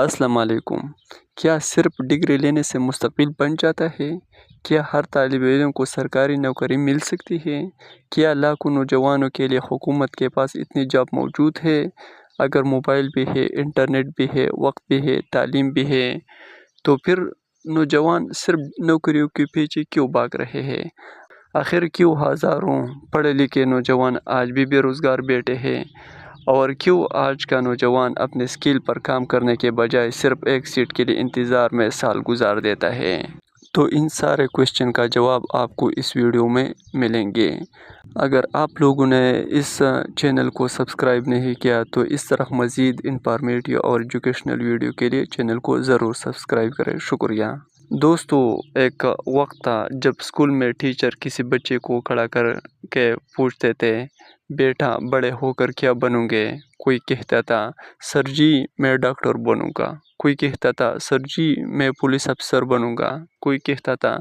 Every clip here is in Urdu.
السلام علیکم۔ کیا صرف ڈگری لینے سے مستقبل بن جاتا ہے؟ کیا ہر طالب علم کو سرکاری نوکری مل سکتی ہے؟ کیا لاکھوں نوجوانوں کے لیے حکومت کے پاس اتنی جاب موجود ہے؟ اگر موبائل بھی ہے، انٹرنیٹ بھی ہے، وقت بھی ہے، تعلیم بھی ہے، تو پھر نوجوان صرف نوکریوں کے پیچھے کیوں بھاگ رہے ہیں؟ آخر کیوں ہزاروں پڑھے لکھے نوجوان آج بھی بے روزگار بیٹھے ہیں؟ اور کیوں آج کا نوجوان اپنے اسکل پر کام کرنے کے بجائے صرف ایک سیٹ کے لیے انتظار میں سال گزار دیتا ہے؟ تو ان سارے کوشچن کا جواب آپ کو اس ویڈیو میں ملیں گے۔ اگر آپ لوگوں نے اس چینل کو سبسکرائب نہیں کیا تو اس طرح مزید انفارمیٹیو اور ایجوکیشنل ویڈیو کے لیے چینل کو ضرور سبسکرائب کریں۔ شکریہ۔ دوستو، ایک وقت تھا جب اسکول میں ٹیچر کسی بچے کو کھڑا کر کے پوچھتے تھے، بیٹا بڑے ہو کر کیا بنوں گے؟ کوئی کہتا تھا سر جی میں ڈاکٹر بنوں گا، کوئی کہتا تھا سر جی میں پولیس افسر بنوں گا، کوئی کہتا تھا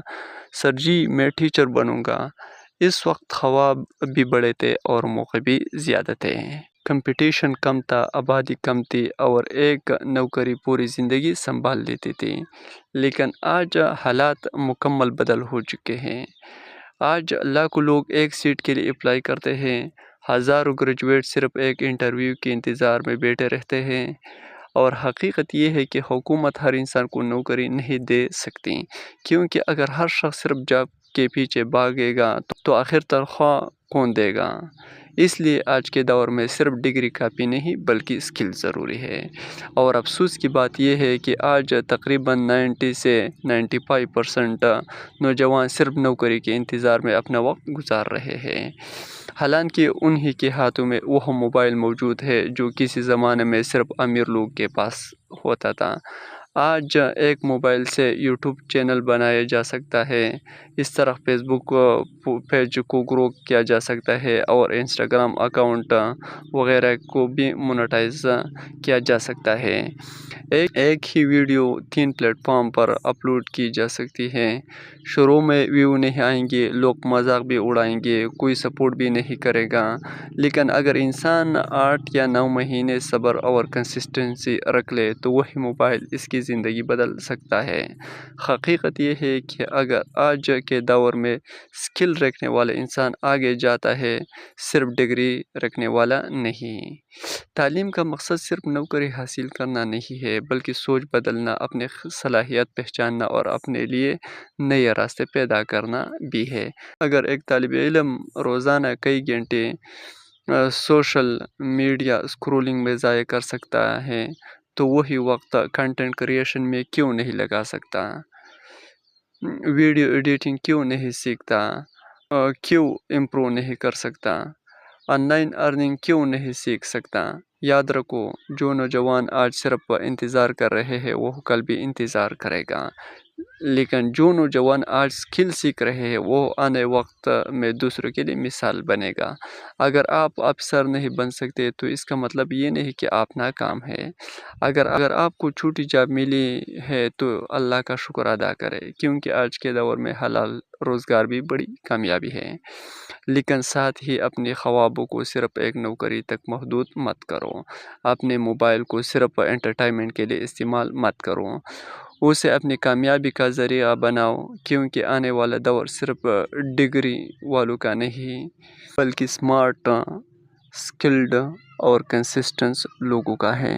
سر جی میں ٹیچر بنوں گا۔ اس وقت خواب بھی بڑے تھے اور موقع بھی زیادہ تھے۔ کمپٹیشن کم تھا، آبادی کم تھی اور ایک نوکری پوری زندگی سنبھال لیتی تھی۔ لیکن آج حالات مکمل بدل ہو چکے ہیں۔ آج لاکھوں لوگ ایک سیٹ کے لیے اپلائی کرتے ہیں، ہزاروں گریجویٹ صرف ایک انٹرویو کے انتظار میں بیٹھے رہتے ہیں، اور حقیقت یہ ہے کہ حکومت ہر انسان کو نوکری نہیں دے سکتی، کیونکہ اگر ہر شخص صرف جاب کے پیچھے بھاگے گا تو آخر تنخواہ کون دے گا؟ اس لیے آج کے دور میں صرف ڈگری کافی نہیں بلکہ اسکل ضروری ہے۔ اور افسوس کی بات یہ ہے کہ آج تقریباً 90 سے 95% نوجوان صرف نوکری کے انتظار میں اپنا وقت گزار رہے ہیں، حالانکہ انہی کے ہاتھوں میں وہ موبائل موجود ہے جو کسی زمانے میں صرف امیر لوگ کے پاس ہوتا تھا۔ آج ایک موبائل سے یوٹیوب چینل بنایا جا سکتا ہے، اس طرح فیس بک پیج کو گرو کیا جا سکتا ہے اور انسٹاگرام اکاؤنٹ وغیرہ کو بھی مونیٹائز کیا جا سکتا ہے۔ ایک ہی ویڈیو 3 پلیٹ فارم پر اپلوڈ کی جا سکتی ہے۔ شروع میں ویو نہیں آئیں گے، لوگ مذاق بھی اڑائیں گے، کوئی سپورٹ بھی نہیں کرے گا، لیکن اگر انسان 8 یا 9 مہینے صبر اور کنسسٹنسی رکھ لے تو وہی موبائل اس کی زندگی بدل سکتا ہے۔ حقیقت یہ ہے کہ اگر آج کے دور میں اسکل رکھنے والا انسان آگے جاتا ہے، صرف ڈگری رکھنے والا نہیں۔ تعلیم کا مقصد صرف نوکری حاصل کرنا نہیں ہے بلکہ سوچ بدلنا، اپنے صلاحیت پہچاننا اور اپنے لیے نئے راستے پیدا کرنا بھی ہے۔ اگر ایک طالب علم روزانہ کئی گھنٹے سوشل میڈیا اسکرولنگ میں ضائع کر سکتا ہے تو وہی وقت کنٹینٹ کریشن میں کیوں نہیں لگا سکتا؟ ویڈیو ایڈیٹنگ کیوں نہیں سیکھتا؟ کیوں امپروو نہیں کر سکتا؟ آن لائن ارننگ کیوں نہیں سیکھ سکتا؟ یاد رکھو، جو نوجوان آج صرف انتظار کر رہے ہیں وہ کل بھی انتظار کرے گا، لیکن جو نوجوان آج اسکل سیکھ رہے ہیں وہ آنے وقت میں دوسروں کے لیے مثال بنے گا۔ اگر آپ افسر نہیں بن سکتے تو اس کا مطلب یہ نہیں کہ آپ ناکام ہیں۔ اگر آپ کو چھوٹی جاب ملی ہے تو اللہ کا شکر ادا کریں، کیونکہ آج کے دور میں حلال روزگار بھی بڑی کامیابی ہے۔ لیکن ساتھ ہی اپنے خوابوں کو صرف ایک نوکری تک محدود مت کرو، اپنے موبائل کو صرف انٹرٹینمنٹ کے لیے استعمال مت کرو، اسے اپنی کامیابی کا ذریعہ بناؤ، کیونکہ آنے والا دور صرف ڈگری والوں کا نہیں بلکہ اسمارٹ، اسکلڈ اور کنسسٹنٹ لوگوں کا ہے۔